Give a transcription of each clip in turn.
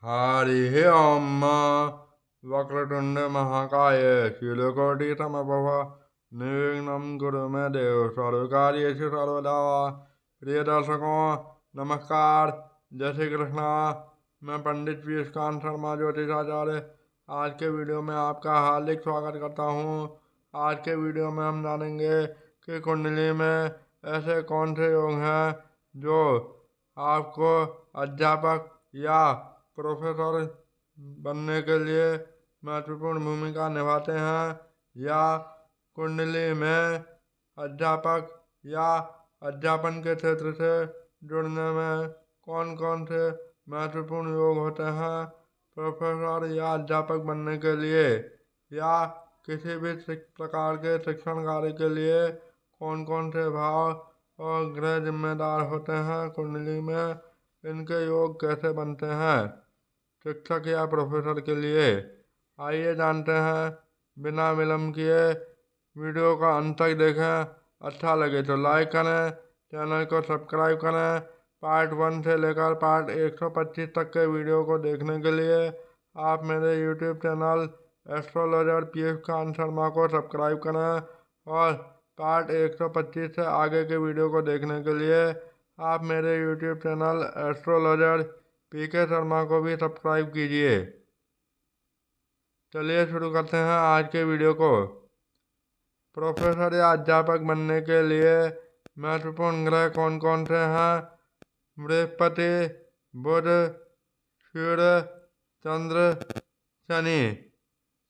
हरिः ओम् वक्रतुण्ड महाकाय सूर्यकोटि समप्रभ निर्विघ्नं कुरु मे देव सर्वकार्येषु सर्वदा। प्रिय दर्शकों नमस्कार, जय श्री कृष्णा। मैं पंडित पीयूषकांत शर्मा ज्योतिषाचार्य आज के वीडियो में आपका हार्दिक स्वागत करता हूँ। आज के वीडियो में हम जानेंगे कि कुंडली में ऐसे कौन से योग हैं जो आपको अध्यापक या प्रोफेसर बनने के लिए महत्वपूर्ण भूमिका निभाते हैं, या कुंडली में अध्यापक या अध्यापन के क्षेत्र से जुड़ने में कौन कौन से महत्वपूर्ण योग होते हैं। प्रोफेसर या अध्यापक बनने के लिए या किसी भी प्रकार के शिक्षण कार्य के लिए कौन कौन से भाव और ग्रह जिम्मेदार होते हैं कुंडली में, इनके योग कैसे बनते हैं शिक्षक या प्रोफेसर के लिए। आइए जानते हैं बिना विलम्ब किए। वीडियो का अंत तक देखें, अच्छा लगे तो लाइक करें, चैनल को सब्सक्राइब करें। पार्ट 1 से लेकर पार्ट 125 तक के वीडियो को देखने के लिए आप मेरे YouTube channel astrologer Piyushkant Sharma को सब्सक्राइब करें, और पार्ट 125 से आगे के वीडियो को देखने के लिए आप मेरे यूट्यूब चैनल एस्ट्रोलॉजर पीके शर्मा को भी सब्सक्राइब कीजिए। चलिए शुरू करते हैं आज के वीडियो को। प्रोफेसर या अध्यापक बनने के लिए महत्वपूर्ण ग्रह कौन कौन से हैं। बृहस्पति, बुध, सूर्य, चंद्र, शनि।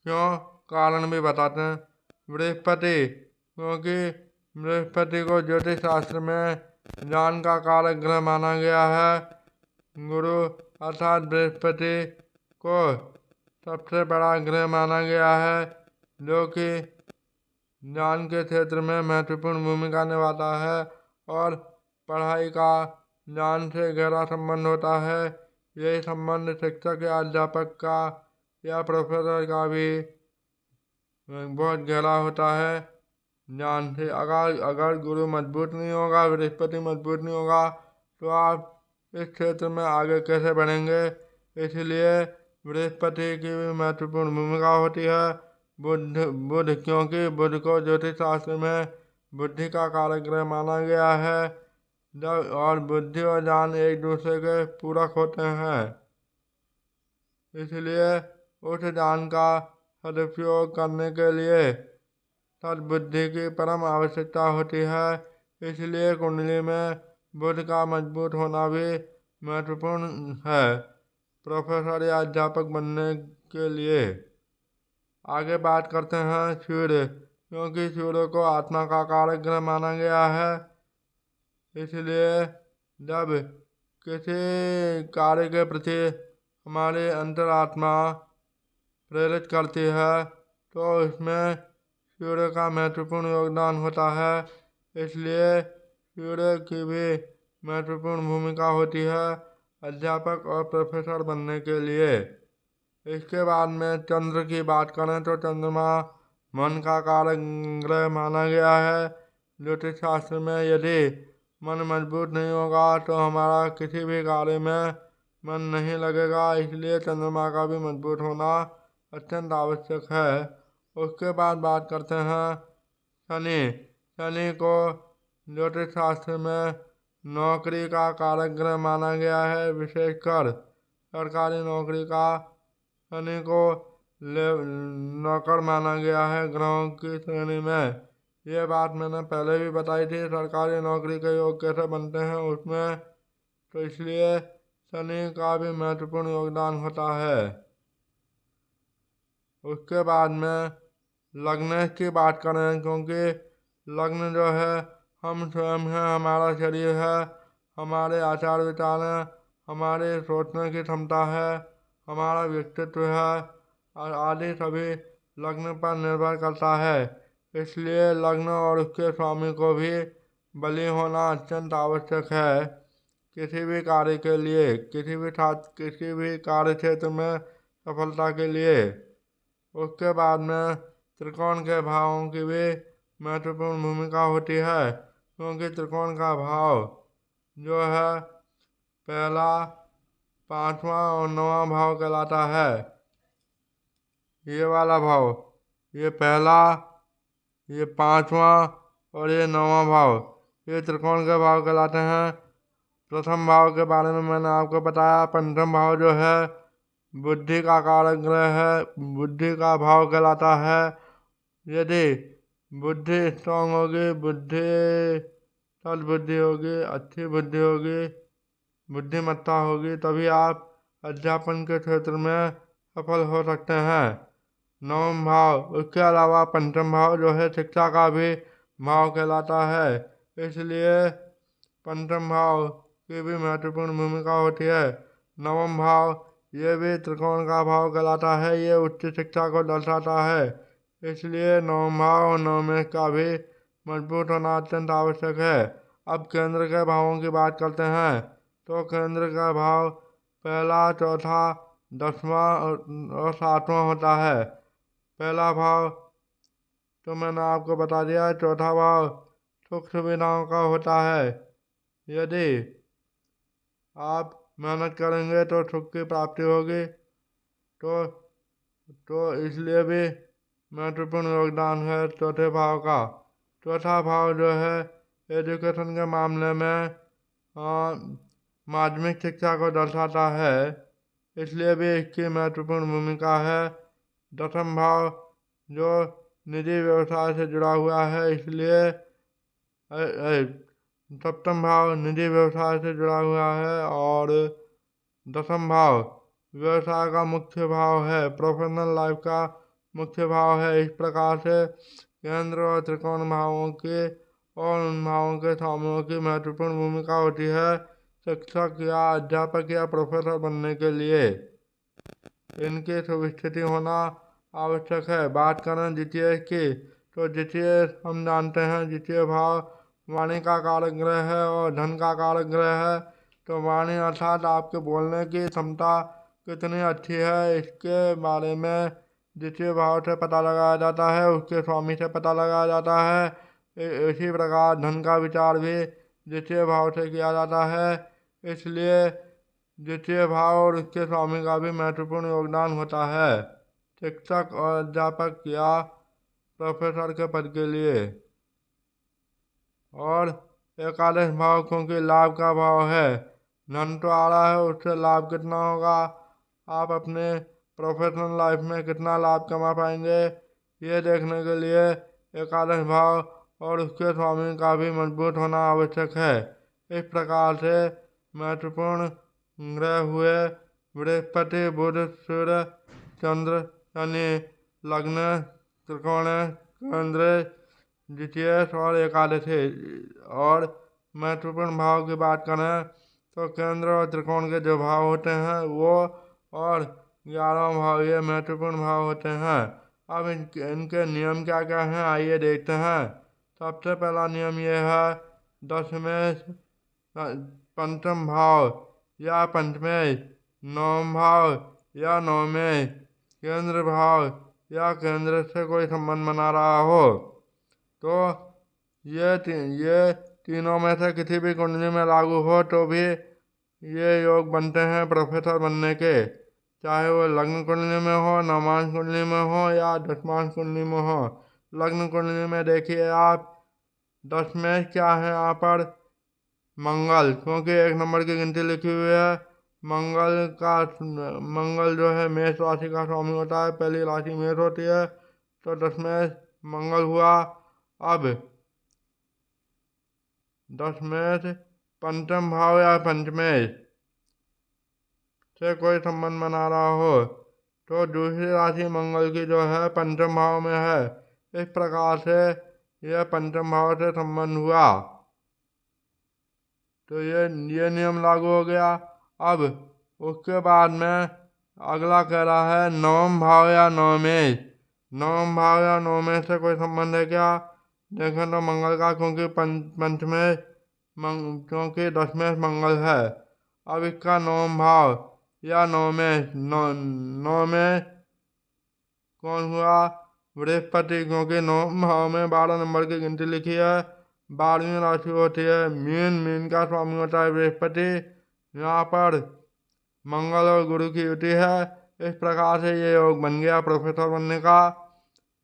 क्यों, कारण भी बताते हैं। बृहस्पति, क्योंकि बृहस्पति को ज्योतिष शास्त्र में ज्ञान का कारक ग्रह माना गया है। गुरु अर्थात बृहस्पति को सबसे बड़ा ग्रह माना गया है, जो कि ज्ञान के क्षेत्र में महत्वपूर्ण भूमिका निभाता है और पढ़ाई का ज्ञान से गहरा संबंध होता है। यही संबंध शिक्षक या अध्यापक का या प्रोफेसर का भी बहुत गहरा होता है ज्ञान से। अगर गुरु मजबूत नहीं होगा, बृहस्पति मजबूत नहीं होगा, तो आप इस क्षेत्र में आगे कैसे बढ़ेंगे। इसलिए बृहस्पति की भी महत्वपूर्ण भूमिका होती है। बुध क्योंकि बुध को ज्योतिष शास्त्र में बुद्धि का कारक ग्रह माना गया है, और बुद्धि और ज्ञान एक दूसरे के पूरक होते हैं। इसलिए उस ज्ञान का सदुपयोग करने के लिए सद्बुद्धि की परम आवश्यकता होती है। इसलिए कुंडली में बुध का मजबूत होना भी महत्वपूर्ण है प्रोफेसर या अध्यापक बनने के लिए। आगे बात करते हैं सूर्य, क्योंकि सूर्य को आत्मा का कारक ग्रह माना गया है। इसलिए जब किसी कार्य के प्रति हमारी अंतरात्मा प्रेरित करती है, तो इसमें सूर्य का महत्वपूर्ण योगदान होता है। इसलिए सूर्य की भी महत्वपूर्ण भूमिका होती है अध्यापक और प्रोफेसर बनने के लिए। इसके बाद में चंद्र की बात करें तो चंद्रमा मन का कारक ग्रह माना गया है ज्योतिष शास्त्र में। यदि मन मजबूत नहीं होगा तो हमारा किसी भी कार्य में मन नहीं लगेगा। इसलिए चंद्रमा का भी मजबूत होना अत्यंत आवश्यक है। उसके बाद बात करते हैं शनि। शनि को ज्योतिष शास्त्र में नौकरी का कारक ग्रह माना गया है, विशेषकर सरकारी नौकरी का शनि को नौकर माना गया है ग्रहों की श्रेणी में। ये बात मैंने पहले भी बताई थी, सरकारी नौकरी के योग कैसे बनते हैं उसमें। तो इसलिए शनि का भी महत्वपूर्ण योगदान होता है। उसके बाद में लग्न की बात करें, क्योंकि लग्न जो है हम स्वयं हैं, हमारा शरीर है, हमारे आचार विचार हैं, हमारे सोचने की क्षमता है, हमारा व्यक्तित्व है, और आदि सभी लग्न पर निर्भर करता है। इसलिए लग्न और उसके स्वामी को भी बलि होना अत्यंत आवश्यक है किसी भी कार्य के लिए, किसी भी कार्य क्षेत्र में सफलता के लिए। उसके बाद में त्रिकोण के भावों की भी महत्वपूर्ण भूमिका होती है, क्योंकि त्रिकोण का भाव जो है पहला 5वां और 9वां भाव कहलाता है। ये वाला भाव, ये पहला, ये 5वां और ये 9वां भाव, ये त्रिकोण के भाव कहलाते हैं। प्रथम भाव के बारे में मैंने आपको बताया। पंचम भाव जो है बुद्धि का कारक ग्रह है, बुद्धि का भाव कहलाता है। यदि बुद्धि स्ट्रांग होगी, बुद्धि सद्बुद्धि होगी, अच्छी बुद्धि होगी, बुद्धिमत्ता होगी, तभी आप अध्यापन के क्षेत्र में सफल हो सकते हैं। नवम भाव, उसके अलावा पंचम भाव जो है शिक्षा का भी भाव कहलाता है, इसलिए पंचम भाव की भी महत्वपूर्ण भूमिका होती है। नवम भाव ये भी त्रिकोण का भाव कहलाता है, ये उच्च शिक्षा को दर्शाता है, इसलिए नवम भाव और नवमेश का भी मजबूत होना अत्यंत आवश्यक है। अब केंद्र के भावों की बात करते हैं। तो केंद्र का भाव पहला, चौथा, 10वां और 7वां होता है। पहला भाव तो मैंने आपको बता दिया। चौथा भाव सुख सुविधाओं का होता है। यदि आप मेहनत करेंगे तो सुख की प्राप्ति होगी, तो इसलिए भी महत्वपूर्ण योगदान है चौथे भाव का। चौथा भाव जो है एजुकेशन के मामले में माध्यमिक शिक्षा को दर्शाता है, इसलिए भी इसकी महत्वपूर्ण भूमिका है। दसम भाव जो निजी व्यवसाय से जुड़ा हुआ है, इसलिए सप्तम भाव निजी व्यवसाय से जुड़ा हुआ है और दसम भाव व्यवसाय का मुख्य भाव है, प्रोफेशनल लाइफ का मुख्य भाव है। इस प्रकार से केंद्र और त्रिकोण भावों के और उन भावों के स्वामियों की महत्वपूर्ण भूमिका होती है शिक्षक या अध्यापक या प्रोफेसर बनने के लिए। इनकी सुस्थिति होना आवश्यक है। बात करें द्वितीय की, तो द्वितीय हम जानते हैं द्वितीय भाव वाणी का कारक ग्रह है और धन का कारक ग्रह है। तो वाणी अर्थात आपके बोलने की क्षमता कितनी अच्छी है, इसके बारे में द्वितीय भाव से पता लगाया जाता है, उसके स्वामी से पता लगाया जाता है। इसी प्रकार धन का विचार भी द्वितीय भाव से किया जाता है, इसलिए द्वितीय भाव और उसके स्वामी का भी महत्वपूर्ण योगदान होता है शिक्षक और अध्यापक या प्रोफेसर के पद के लिए। और एकादश भाव क्योंकि लाभ का भाव है, धन तो आ रहा है, उससे लाभ कितना होगा, आप अपने प्रोफेशनल लाइफ में कितना लाभ कमा पाएंगे, ये देखने के लिए एकादश भाव और उसके स्वामी का भी मजबूत होना आवश्यक है। इस प्रकार से महत्वपूर्ण ग्रह हुए बृहस्पति, बुध, सूर्य, चंद्र, शनि, लग्न, त्रिकोण, केंद्र, द्वितीय और एकादशी। और महत्वपूर्ण भाव की बात करें तो केंद्र और त्रिकोण के जो भाव होते हैं वो और 11वां भाव ये महत्वपूर्ण भाव होते हैं। अब इनके नियम क्या क्या हैं आइए देखते हैं। सबसे पहला नियम ये है, दशमेश पंचम भाव या पंचमेश, नवम भाव या नवमेश, केंद्र भाव या केंद्र से कोई संबंध बना रहा हो, तो ये तीनों में से किसी भी कुंडली में लागू हो तो भी ये योग बनते हैं प्रोफेसर बनने के, चाहे वो लग्न कुंडली में हो, नवमांश कुंडली में हो या दशमांश कुंडली में हो। लग्न कुंडली में देखिए आप, दशमेश क्या है यहाँ पर, मंगल, क्योंकि 1 नंबर की गिनती लिखी हुई है। मंगल जो है मेष राशि का स्वामी होता है, पहली राशि मेष होती है, तो दशमेश मंगल हुआ। अब दशमेश पंचम भाव या पंचमेश से कोई संबंध बना रहा हो तो दूसरी राशि मंगल की जो है पंचम भाव में है, इस प्रकार से यह पंचम भाव से संबंध हुआ, तो ये नियम लागू हो गया। अब उसके बाद में अगला कह रहा है नवम भाव या नवमेश। नवम भाव या नवमेश से कोई संबंध है क्या, देखें तो मंगल का, क्योंकि पंचमेश क्योंकि दशमेश मंगल है। अब इसका नवम भाव या नवमेश, नवमेश कौन हुआ, बृहस्पति, क्योंकि नवम भाव में 12 नंबर की गिनती लिखी है, 12वीं राशि होती है मीन, मीन का स्वामी होता है बृहस्पति। यहाँ पर मंगल और गुरु की युति है। इस प्रकार से ये योग बन गया प्रोफेसर बनने का।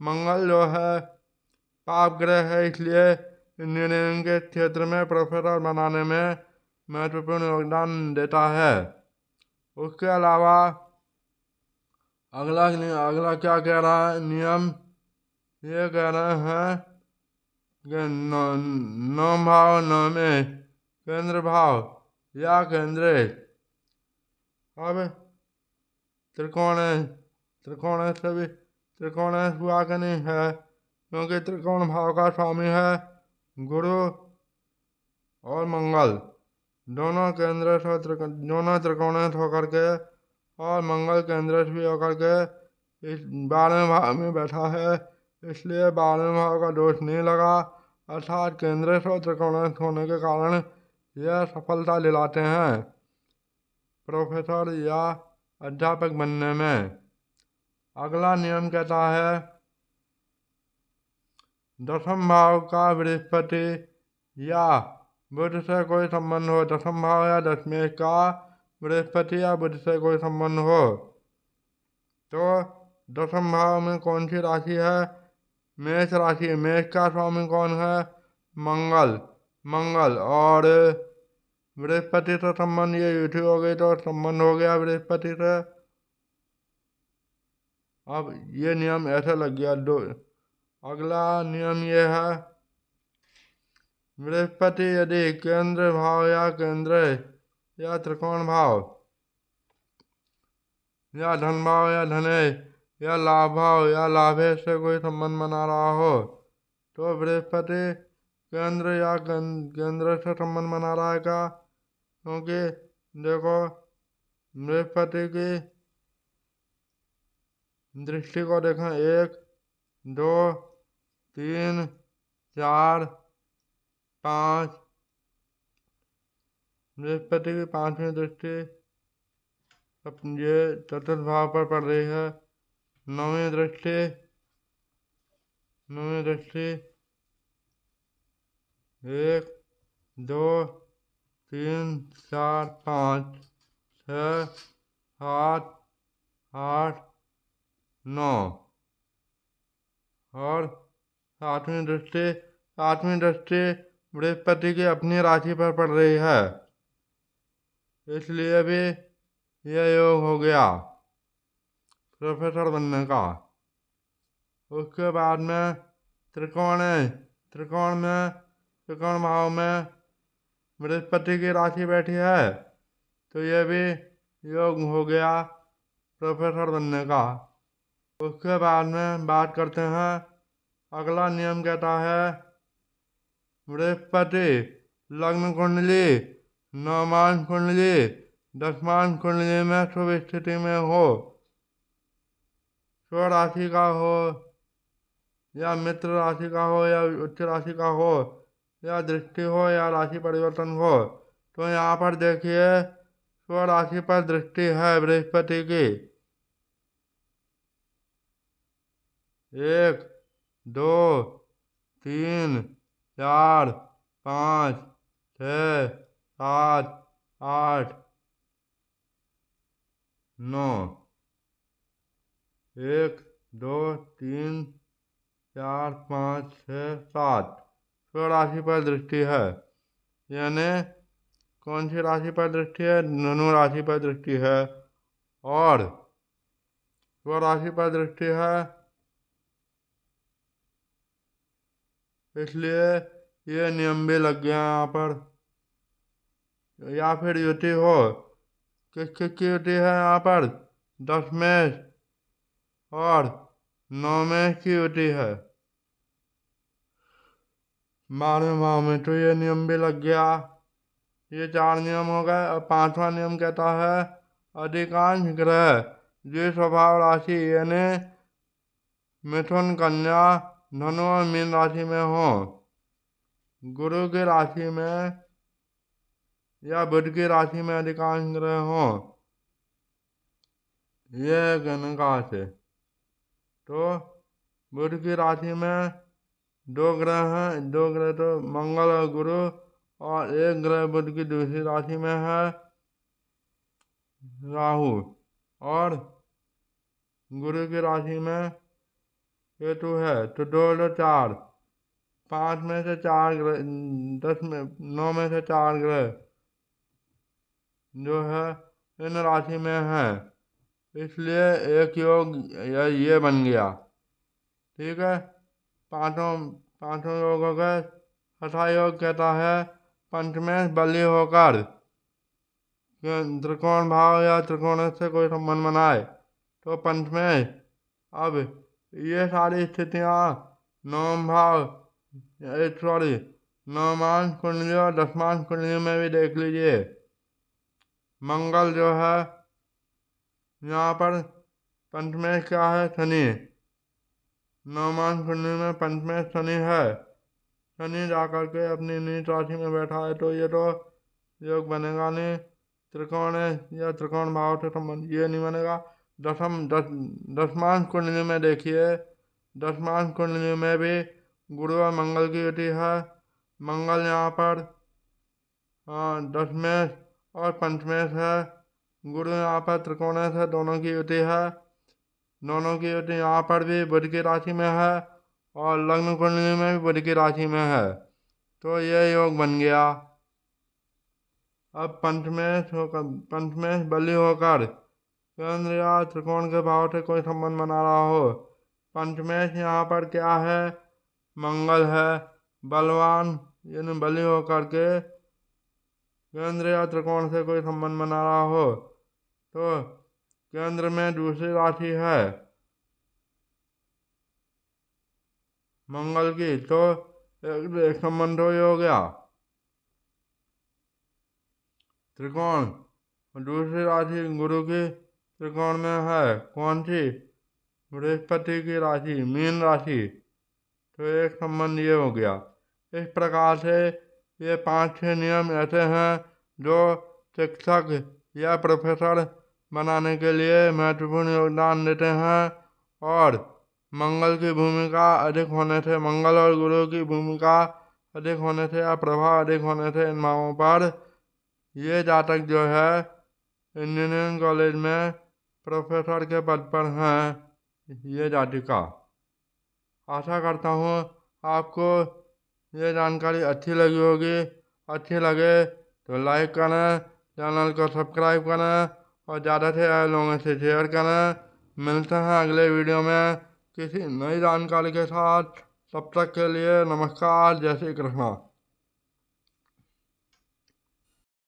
मंगल जो है पाप ग्रह है, इसलिए इंजीनियरिंग के क्षेत्र में प्रोफेसर बनाने में महत्वपूर्ण योगदान देता है। उसके अलावा अगला क्या कह रहा है नियम, ये कह रहे हैं कि नौ भाव नौ में केंद्र भाव या केंद्रित। अब त्रिकोण से भी त्रिकोण हुआ कि नहीं है, क्योंकि त्रिकोण भाव का स्वामी है गुरु और मंगल। दोनों केंद्र से दोनों त्रिकोण होकर के और मंगल केंद्र भी होकर के इस 12वें भाव में बैठा है, इसलिए 12वें भाव का दोष नहीं लगा। अर्थात केंद्र से त्रिकोण होने के कारण यह सफलता दिलाते हैं प्रोफेसर या अध्यापक बनने में। अगला नियम कहता है दसम भाव का बृहस्पति या बुध से कोई संबंध हो। दसम भाव या दशमेश का बृहस्पति या बुध से कोई संबंध हो तो दसम भाव में कौन सी राशि है? मेष राशि। मेष का स्वामी कौन है? मंगल और बृहस्पति से संबंध, ये युति हो गई तो संबंध हो गया बृहस्पति से। अब ये नियम ऐसे लग गया। अगला नियम ये है बृहस्पति यदि केंद्र भाव या केंद्र या त्रिकोण भाव या धन भाव या धने या लाभ भाव या लाभे से कोई संबंध बना रहा हो तो बृहस्पति केंद्र या केंद्र से संबंध बना रहा है क्या? क्योंकि देखो बृहस्पति की दृष्टि को देखें 1 2 3 4 5, बृहस्पति की 5वीं दृष्टि ये चतुर्थ भाव पर पड़ रही है। 9वीं दृष्टि 1 2 3 4 5 6 7 8 9 और 7वीं दृष्टि बृहस्पति की अपनी राशि पर पड़ रही है, इसलिए भी यह योग हो गया प्रोफेसर बनने का। उसके बाद में त्रिकोण भाव में बृहस्पति की राशि बैठी है तो यह भी योग हो गया प्रोफेसर बनने का। उसके बाद में बात करते हैं, अगला नियम कहता है बृहस्पति लग्न कुंडली, नवमान कुंडली, दशमान कुंडली में शुभ स्थिति में हो, स्व राशि का हो या मित्र राशि का हो या उच्च राशि का हो या दृष्टि हो या राशि परिवर्तन हो तो यहाँ पर देखिए स्व राशि पर दृष्टि है बृहस्पति की। 1 2 3 4 5 6 7 8 9 1 2 3 4 5 6 7 स्व राशि पर दृष्टि है। यानी कौन सी राशि पर दृष्टि है? धनु राशि पर दृष्टि है और स्व राशि पर दृष्टि है, इसलिए ये नियम भी लग गया यहाँ पर। या फिर युति हो, किसकी युति है यहाँ पर? दशमेश और नवमेश की युति है 12वें भाव में, तो ये नियम भी लग गया। ये 4 नियम हो गए। और 5वां नियम कहता है अधिकांश ग्रह जो स्वभाव राशि यानी मिथुन, कन्या, धनु और मीन राशि में हो, गुरु की राशि में या बुध की राशि में अधिकांश ग्रह हो, ये कहने कहा से तो बुध की राशि में 2 ग्रह हैं, 2 ग्रह तो मंगल और गुरु, और 1 ग्रह बुध की दूसरी राशि में है राहु, और गुरु की राशि में केतु है। तो 2 और 4, 5 में से 4 ग्रह, 10 में 9 में से 4 ग्रह जो है इन राशि में है, इसलिए एक योग ये बन गया। ठीक है, पांचों पांचों योगों का छठा योग कहता है पंचमेश बली होकर त्रिकोण भाव या त्रिकोण से कोई संबंध बनाए तो पंचमेश। अब ये सारी स्थितियाँ नवम भाव, सॉरी, नवमांश कुंडली और दशमांश कुंडली में भी देख लीजिए। मंगल जो है यहाँ पर पंचमेश क्या है, शनि। नवमांश कुंडली में पंचमेश शनि है। शनि जाकर के अपनी नीच राशि में बैठा है, तो ये तो योग बनेगा नहीं। त्रिकोण या त्रिकोण भाव से संबंध ये नहीं बनेगा। दशमांश कुंडली में देखिए, दशमांश कुंडली में भी गुरु और मंगल की युति है। मंगल यहाँ पर दशमेश और पंचमेश है। गुरु यहाँ पर त्रिकोणेश है, दोनों की युति है। दोनों की युति यहाँ पर भी बुध की राशि में है और लग्न कुंडली में भी बुध की राशि में है, तो ये योग बन गया। अब पंचमेश बली होकर केंद्र या त्रिकोण के भाव से कोई संबंध बना रहा हो। पंचमेश यहाँ पर क्या है, मंगल है, बलवान, यानी बली होकर के केंद्र या त्रिकोण से कोई संबंध बना रहा हो, तो केंद्र में दूसरी राशि है मंगल की, तो एक संबंध हो गया। त्रिकोण, दूसरी राशि गुरु की त्रिकोण में है, कौन सी, बृहस्पति की राशि, मीन राशि, तो एक संबंध ये हो गया। इस प्रकार से ये 5-6 नियम ऐसे हैं जो शिक्षक या प्रोफेसर बनाने के लिए महत्वपूर्ण योगदान देते हैं। और मंगल की भूमिका अधिक होने से, मंगल और गुरु की भूमिका अधिक होने से या प्रभाव अधिक होने से इन भावों पर ये जातक जो है इंजीनियरिंग कॉलेज में प्रोफेसर के पद पर हैं, ये जातिका। आशा करता हूँ आपको ये जानकारी अच्छी लगी होगी। अच्छी लगे तो लाइक करें, चैनल को सब्सक्राइब करें और ज़्यादा से ज़्यादा लोगों से शेयर करें। मिलते हैं अगले वीडियो में किसी नई जानकारी के साथ। तब तक के लिए नमस्कार, जय श्री कृष्णा।